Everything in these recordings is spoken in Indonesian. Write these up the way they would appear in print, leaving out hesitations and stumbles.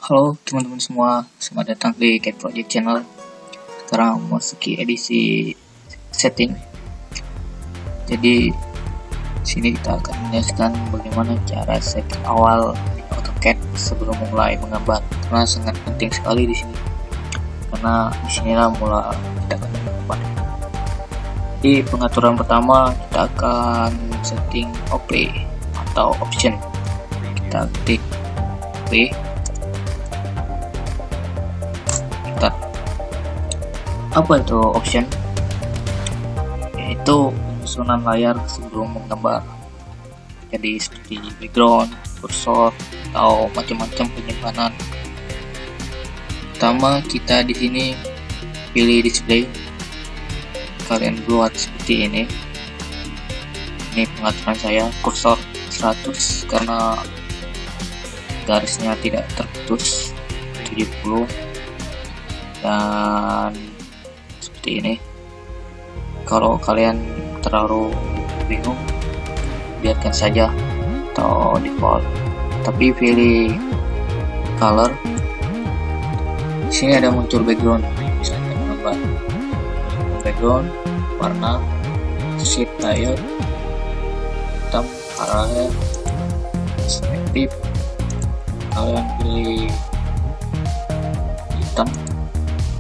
Halo teman-teman semua, selamat datang di Cat Project Channel. Sekarang memasuki edisi setting. Jadi sini kita akan menjelaskan bagaimana cara setting awal di AutoCAD sebelum mulai menggambar. Karena sangat penting sekali di sini. Karena di sinilah mula kita akan menggambar. Di pengaturan pertama kita akan setting OP atau option. Kita klik OP. Apa itu option? Yaitu penyusunan layar sebelum menggambar. Jadi seperti background, kursor, atau macam-macam penyimpanan. Pertama kita di sini pilih display. Kalian buat seperti ini. Ini pengaturan saya, kursor 100 karena garisnya tidak terputus, 70, dan ini. Kalau kalian terlalu bingung, biarkan saja atau default, tapi pilih color. Sini ada muncul background, bisa menggambar background, warna, shape layout, hitam, parallel, perspektif. Kalian pilih hitam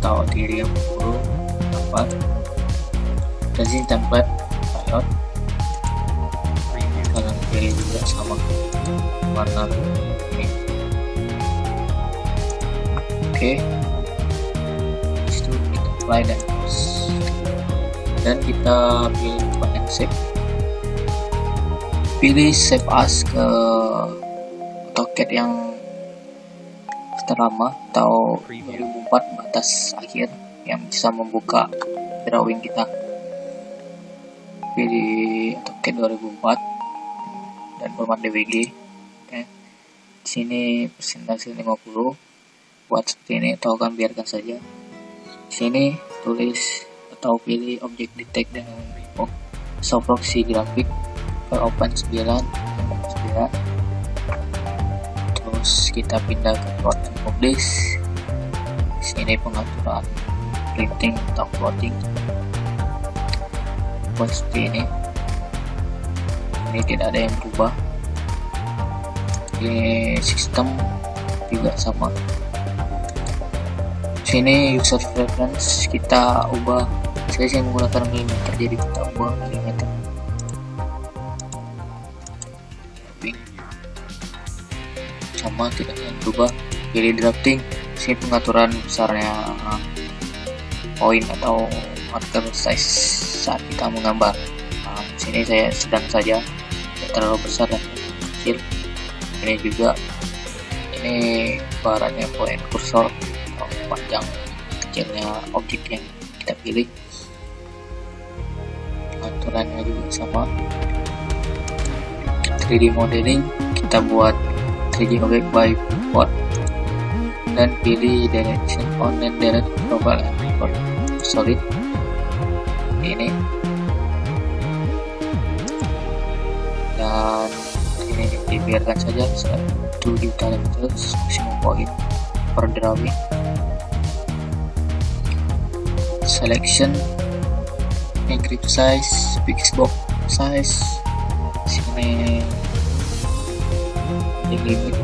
atau 30, dan sini template layout. Kalian pilih juga sama warna ini. Oke, itu kita apply dan kita pilih button save. Pilih save as ke AutoCAD yang terlama atau 2004 batas akhir yang bisa membuka drawing kita. Pilih AutoCAD 2004 dan format DWG. Oke. Di sini presentasi 50. Buat seperti ini atau akan biarkan saja. Di sini tulis atau pilih objek detect dan show proxy grafik per open 9. Terus kita pindah ke plot and publish. Di sini pengaturan printing atau plotting buat seperti ini tidak ada yang berubah. Ini sistem juga sama. Sini user preference kita ubah, saya menggunakan milimeter, jadi kita ubah milimeter. Sama, tidak ada yang berubah. Pilih drafting. Sini pengaturan besarnya poin atau marker size saat kita menggambar. Sini saya sedang saja, tidak terlalu besar dan kecil. Ini juga, ini barannya poin kursor atau panjang kecilnya objek yang kita pilih. Pengaturannya juga sama. 3D modeling kita buat 3D object by port dan pilih direction on and direct profile for solid. Ini dan ini dibiarkan saja 1 parameters maximum point per drawing. Selection, encrypt size, fix box size. Sini di limit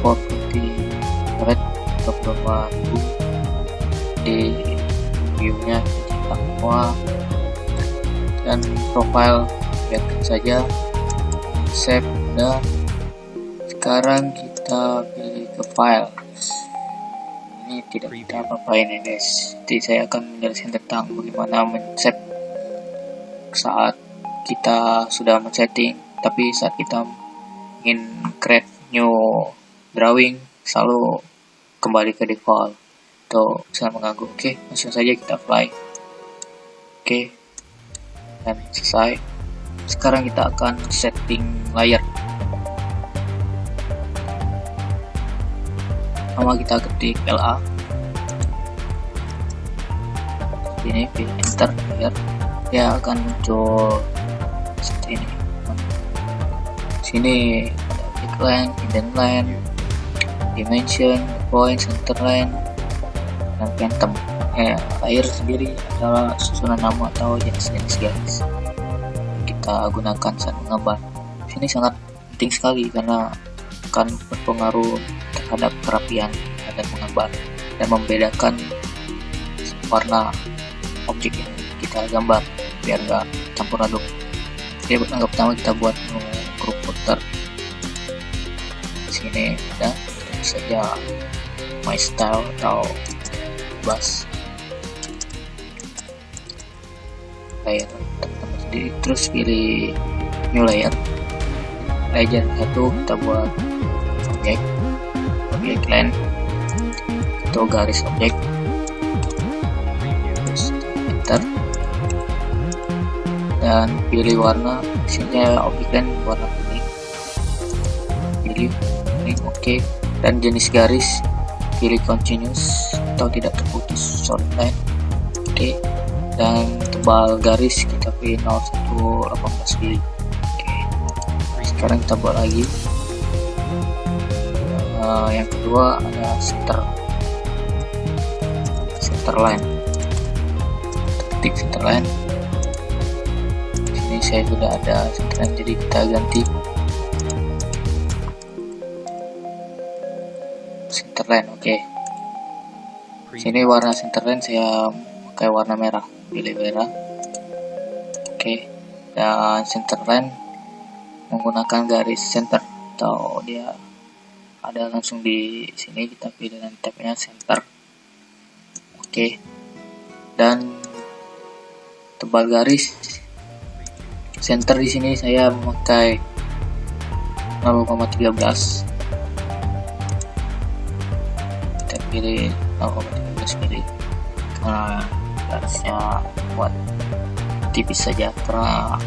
40 red 25.000. Di view-nya cetak semua dan profile biarkan saja. Save. Udah. Sekarang kita pilih ke file. Ini tidak kita apa-apain ya guys. Jadi saya akan menjelaskan tentang bagaimana men-save saat kita sudah men-setting, tapi saat kita ingin create new drawing selalu kembali ke default. Tuh, sangat mengganggu. Oke, langsung saja kita apply. Oke, dan selesai. Sekarang kita akan setting layer. Pertama kita ketik LA. Ini pilih enter layer. Dia akan muncul seperti ini. Sini ada object length, indent length, dimension, point, center line, dan phantom. Layer sendiri adalah susunan nama atau jenis-jenis garis kita gunakan saat menggambar. Ini sangat penting sekali karena akan berpengaruh terhadap kerapian dan menggambar dan membedakan warna objek yang kita gambar biar nggak campur aduk. Oke, langkah pertama kita buat grup footer. Sini ada saja my style atau bas layer teman-teman sendiri, terus pilih new layer. Layer 1 kita buat objek line atau garis objek, terus enter dan pilih warna. Sini objek line warna kuning, pilih kuning. Oke, dan jenis garis pilih continuous atau tidak terputus, solid line. Oke, dan tebal garis kita pilih 0,118 mili. Sekarang kita buat lagi. Yang kedua ada center line. Ketik center line. Sini saya sudah ada center line, jadi kita ganti center line. Oke. Sini warna center line saya pakai warna merah, pilih merah. Oke. Dan center line menggunakan garis center atau dia ada langsung di sini, kita pilih dan tabnya center. Oke, dan tebal garis center di sini saya memakai 0,13. Kita pilih 0,13 mili karena garisnya buat tipis saja, karena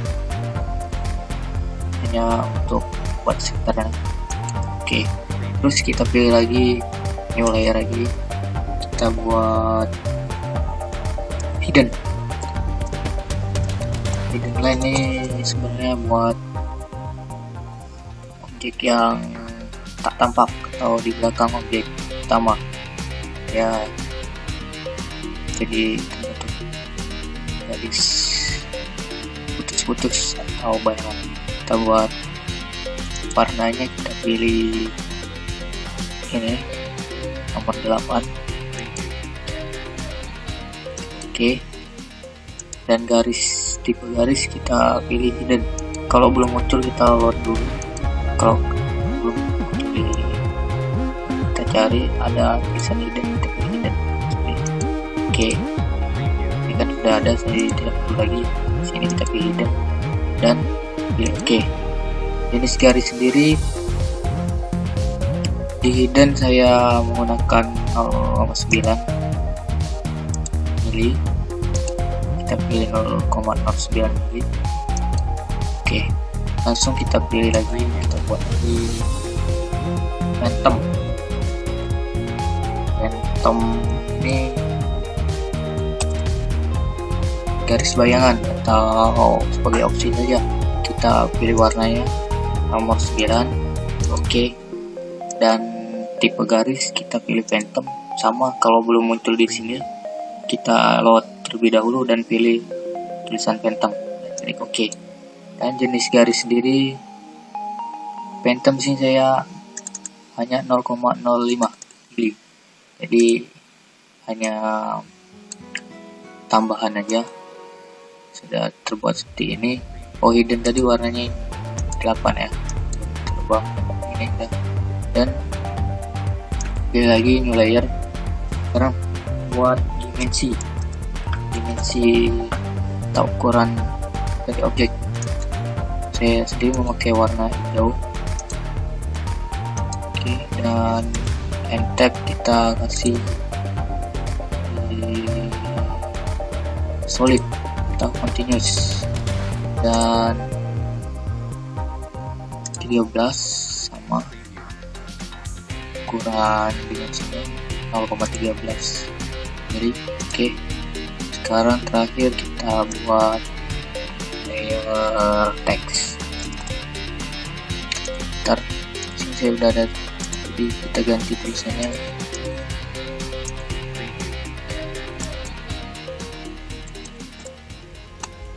hanya untuk buat center. Oke, terus kita pilih lagi new layer lagi, kita buat hidden line. Ini sebenarnya buat objek yang tak tampak atau di belakang objek utama ya, jadi untuk garis putus-putus atau bayangan. Kita buat warnanya, kita pilih ini nomor 8. Oke, dan garis tipe garis kita pilih hidden. Kalau belum muncul kita load dulu, kalau belum muncul kita cari ada tulisan hidden, kita pilih hidden. Oke, ini kan sudah ada, saya tidak perlu lagi. Sini kita pilih hidden dan pilih oke. Jenis garis sendiri di hidden saya menggunakan 0,9 mili, kita pilih 0,09 mili. Oke, langsung kita pilih lagi, kita buat lagi phantom ini garis bayangan atau sebagai opsi saja. Kita pilih warnanya nomor 9. Oke, dan tipe garis kita pilih phantom. Sama, kalau belum muncul di sini kita load terlebih dahulu dan pilih tulisan phantom, klik oke. Dan jenis garis sendiri phantom sini saya hanya 0,05 mili, jadi hanya tambahan aja, sudah terbuat seperti ini. Oh, hidden tadi warnanya 8 ya, coba ini ya. Dan pilih lagi new layer. Sekarang buat dimensi atau ukuran dari objek. Saya sendiri memakai warna hijau. Oke, dan end tab kita kasih solid atau continuous, dan 13 sama ukuran dimensinya 0,13. Jadi oke, sekarang terakhir kita buat layer text. Sini saya udah ada, jadi kita ganti tulisannya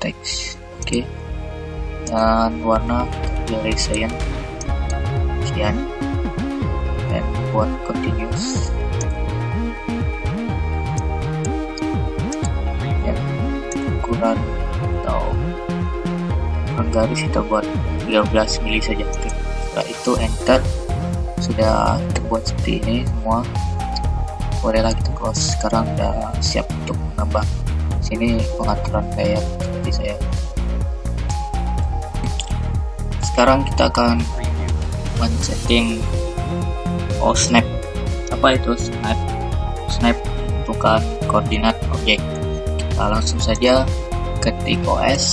teks. Oke. Dan warna pilih cyan, dan buat continuous. Dan ukuran atau garis kita buat 13 mili saja. Setelah itu enter. Sudah terbuat seperti ini semua. Bolehlah kita close. Sekarang udah siap untuk menambah. Sini pengaturan layer seperti saya. Sekarang kita akan men-setting snap. Apa itu snap? Snap bukan koordinat objek. Kita langsung saja ketik OS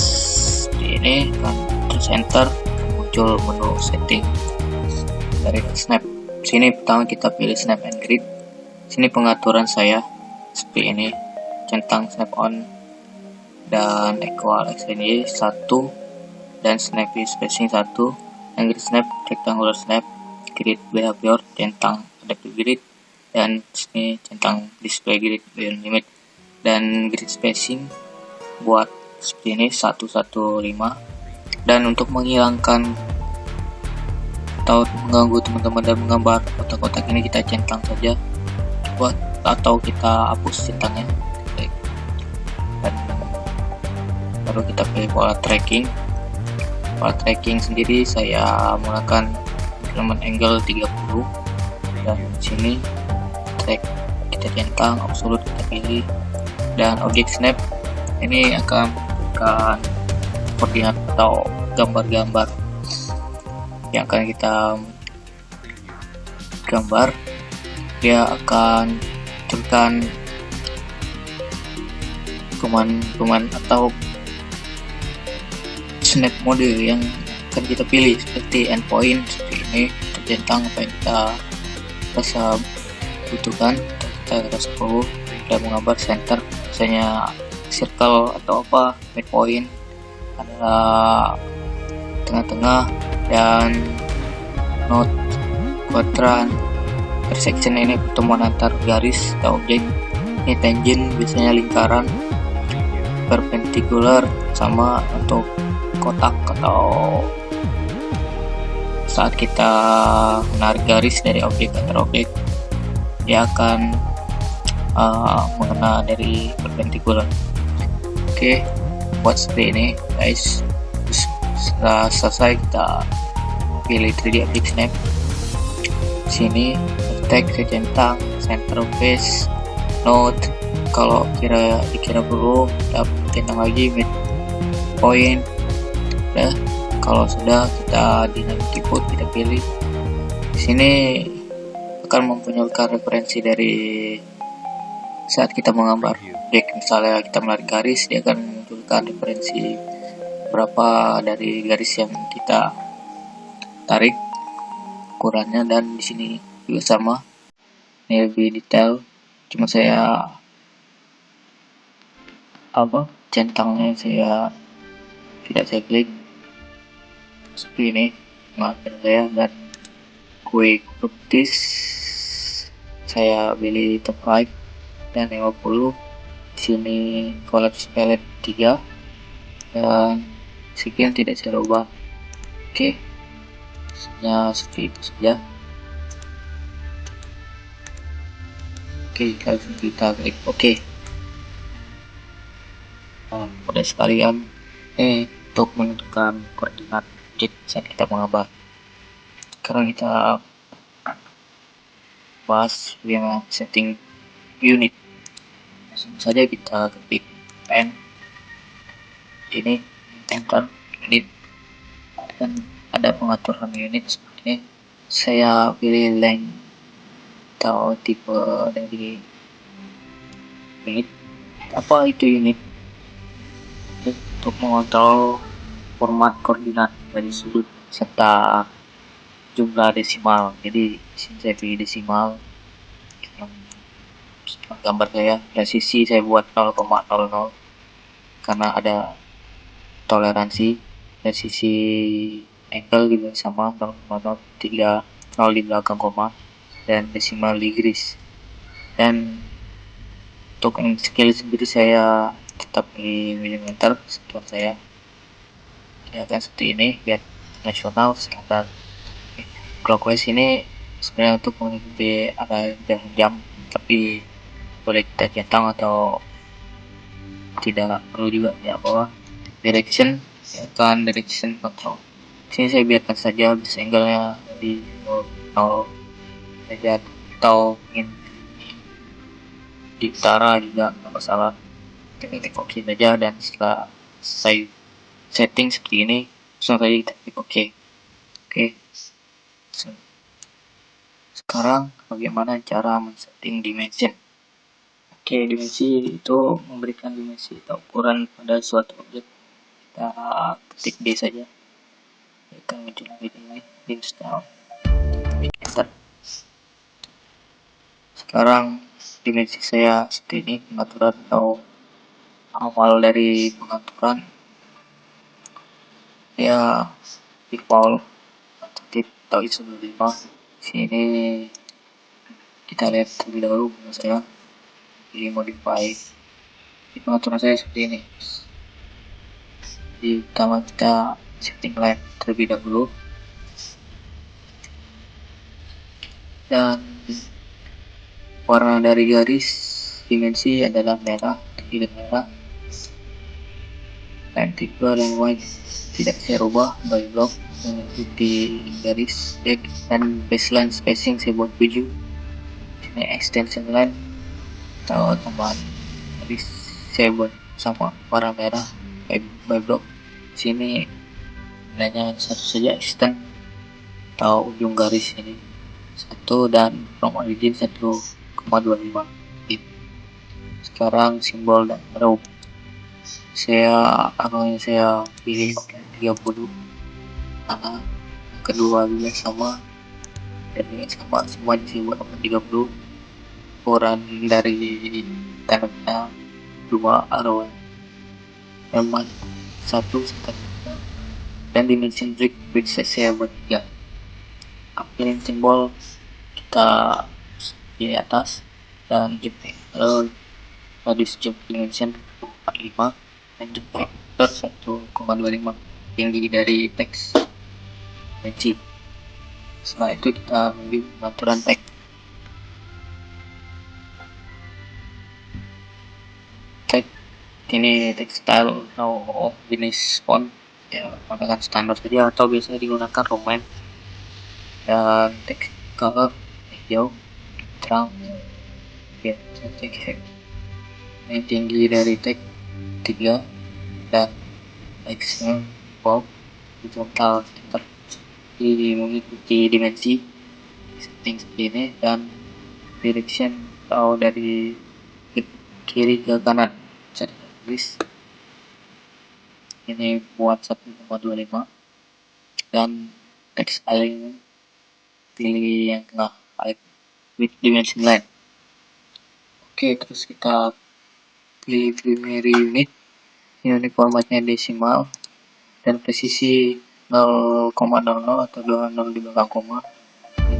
di ini kan, terus enter, muncul menu setting dari snap. Sini pertama kita pilih snap and grid. Sini pengaturan saya seperti ini, centang snap on dan equal extend 1 dan snap spacing 1, dan grid snap, rectangular snap, grid behavior, centang adaptive grid, dan sini centang display grid beyond limit, dan grid spacing buat seperti ini 115. Dan untuk menghilangkan atau mengganggu teman-teman dan menggambar kotak-kotak ini, kita centang saja buat, atau kita hapus centangnya. Dan baru kita pilih pola tracking. Pola tracking sendiri saya menggunakan element angle 30, dan sini track kita centang, absolute kita pilih, dan object snap ini akan koordinat atau gambar-gambar yang akan kita gambar. Dia akan munculkan command atau snap mode yang akan kita pilih, seperti endpoint seperti ini, tercentang apa yang kita rasa butuhkan. Kita rasa perlu dan menggambar center, misalnya circle atau apa, midpoint adalah tengah-tengah, dan node, quadrant, intersection ini pertemuan antar garis atau objek. Ini tangent biasanya lingkaran, perpendicular sama untuk kotak atau saat kita menarik garis dari objek antar objek, dia akan mengena dari perpendicular. Oke, buat seperti ini guys. Setelah selesai kita pilih 3D Object Snap. Sini tag centang, center face, node. Kalau dikira perlu, kita centang lagi mid point. Udah, kalau sudah kita dynamic keyboard kita pilih. Di sini akan mempunyai referensi dari saat kita menggambar objek. Misalnya kita menarik garis, dia akan memunculkan referensi berapa dari garis yang kita tarik, ukurannya, dan di sini juga sama. Ini lebih detail, cuma saya centangnya saya tidak saya klik seperti ini, maafkan saya. Dan quick properties saya pilih top 5 dan 50. Di sini collapse palette 3 dan sekian, tidak saya ubah. Oke, hanya seperti itu saja. Oke, langsung kita klik oke. Pada sekalian untuk menentukan koordinat objek saat kita menggambar. Sekarang kita bahas yang setting unit. Langsung saja kita ketik pen ini, enter unit, dan ada pengaturan unit seperti ini. Saya pilih length atau tipe dari unit. Apa itu unit? Untuk mengontrol format koordinat dari sudut serta jumlah desimal. Jadi sini saya pilih desimal. Gambar saya presisi saya buat 0,00 karena ada toleransi. Dari sisi angle juga sama 0,03 0 di belakang koma, dan desimal degrees. Dan untuk scale sendiri saya tetap di milimeter satuan saya. Ini akan seperti ini biar nasional sekitar. Clockwise ini sebenarnya untuk mengikuti arah jam, tapi boleh kita centang atau tidak perlu juga ya. Bahwa direction akan direction control. Sini saya biarkan saja bis angle-nya di 0 saja, atau ingin di utara juga nggak masalah. Klik OK saja, dan setelah saya setting seperti ini langsung saja kita klik OK. Oke. Sekarang bagaimana cara men-setting dimension? Oke, dimensi itu memberikan dimensi atau ukuran pada suatu objek. Kita ketik D saja, akan muncul lagi ini install. Enter. Sekarang dimensi saya seperti ini, pengaturan atau awal dari pengaturan ya default atau ISO 25. Sini kita lihat terlebih dahulu menurut saya di modify. Di pengaturan saya seperti ini. Di pertama kita setting line terlebih dahulu, dan warna dari garis dimensi adalah merah, tidak merah. Line type dan white tidak saya rubah by block, mengikuti garis deck, dan baseline spacing saya buat 7. Ini extension line atau tambahan garis saya buat sama warna merah by block. Sini nilainya satu saja, extend atau ujung garis ini 1, dan from origin 1,25. Sekarang simbol dan arrow saya pilih 30 karena kedua juga sama, dan ini sama semua simbol 30. Ukuran dari tandanya 2, arrow memang 1, dan dimension break saya buat 3. Pilih simbol kita di atas dan jepit radius jump dimension 45 dan jump factor 1,25 tinggi dari teks dimensi. Setelah itu kita ambil pengaturan teks. Ini text style atau jenis font ya menggunakan standar saja atau biasanya digunakan roman, dan text color hijau terang ya, ini tinggi dari teks 3 dan teksnya bold horizontal tetap mengikuti dimensi setting seperti ini, dan direction atau dari kiri ke kanan saya tulis ini buat 1,25, dan text align pilih yang tengah with dimension line. Oke, terus kita pilih primary unit. Ini formatnya desimal dan presisi 0,00 atau 20 di belakang koma.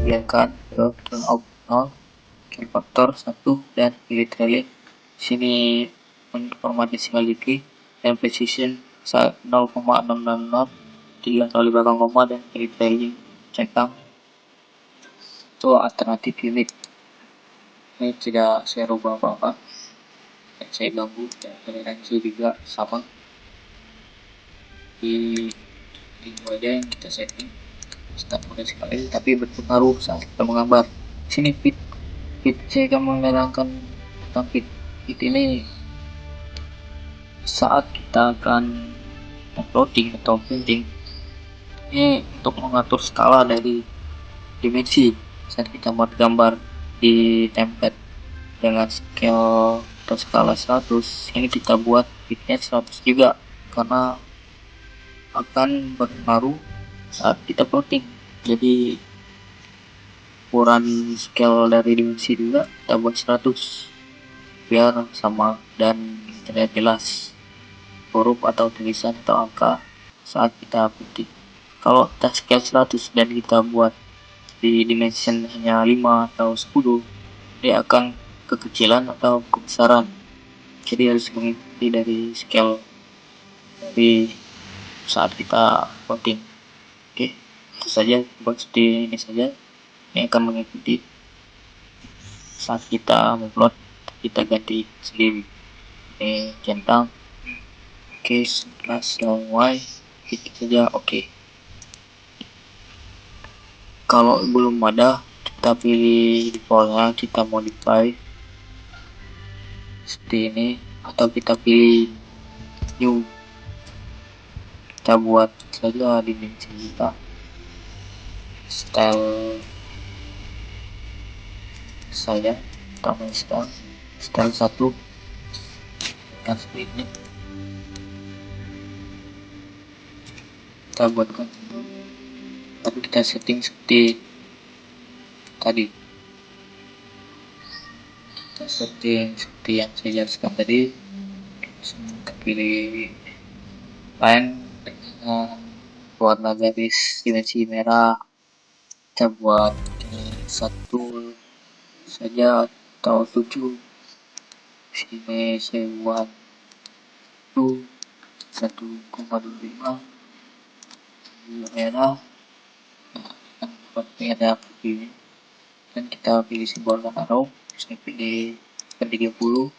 Biarkan ke turn out 0, kill faktor 1, dan pilih trailing. Sini format desimal degree dan precision 0,000, 3 kali belakang koma, dan pilih trailing centang. Itu alternatif unit. Ini tidak saya rubah apa-apa, dan saya ganggu, dan toleransi juga sama di aja yang kita setting. Sangat mudah sekali, tapi berpengaruh saat kita menggambar. Sini fit saya akan menerangkan tentang fit ini saat kita akan uploading atau printing. Ini untuk mengatur skala dari dimensi saat kita buat gambar di template dengan scale atau skala 100. Ini kita buat fitnya 100 juga, karena akan berpengaruh saat kita plotting. Jadi ukuran scale dari dimensi juga kita buat 100 biar sama dan terlihat jelas huruf atau tulisan atau angka saat kita ketik. Kalau kita scale 100 dan kita buat di dimension hanya 5 atau 10, dia akan kekecilan atau kebesaran. jadi harus mengikuti dari scale dari saat kita voting. Oke, itu saja buat seperti ini saja. Ini akan mengikuti saat kita upload, kita ganti sendiri. Ini centang. Oke, plus y itu saja. Oke, kalau belum ada, kita pilih defaultnya, kita modify seperti ini, atau kita pilih new, kita buat saja dimensi kita, style saya tambah style 1 yang seperti ini, kita buatkan, tapi kita setting seperti tadi, kita setting seperti yang saya jelaskan tadi. Kita pilih line dengan warna garis dimensi merah, kita buat 1 saja atau 7. Sini saya buat 1,25 merah, buat merah ini, dan kita pilih simbol arrow. Saya pilih 30.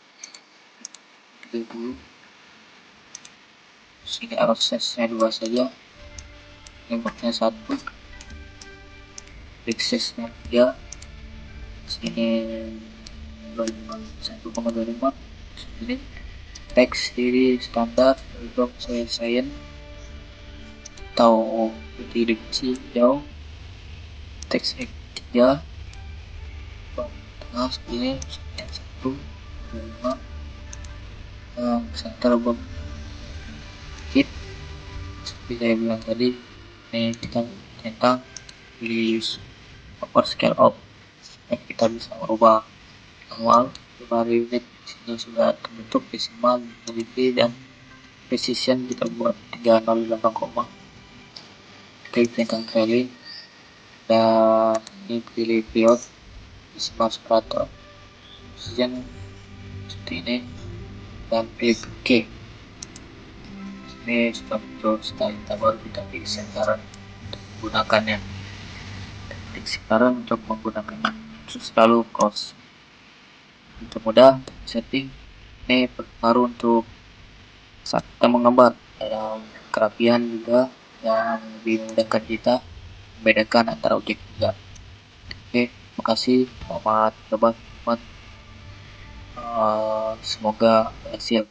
Sini arrow size nya 2 saja, lebarnya 1, size nya 3, sini 1,25. Sini teks diri standar untuk saya atau putih dimensi jauh, teks 3 tengah segini 1,5, center box hit seperti saya bilang tadi. Ini kita centang, pilih use upper scale up, kita bisa merubah awal dari unit. Sini sudah terbentuk desimal, unity, dan precision kita buat 308 koma. Klik tekan value, dan ini pilih period desimal separator, precision seperti ini, dan pilih OK. Ini sudah muncul. Setelah kita baru kita pilih center untuk menggunakannya, klik sekarang untuk menggunakannya, selalu close. Untuk mudah setting, ini berpengaruh untuk saat kita menggambar, dalam kerapian juga yang lebih memudahkan kita membedakan antara objek juga. Oke, makasih, selamat coba teman. Semoga berhasil.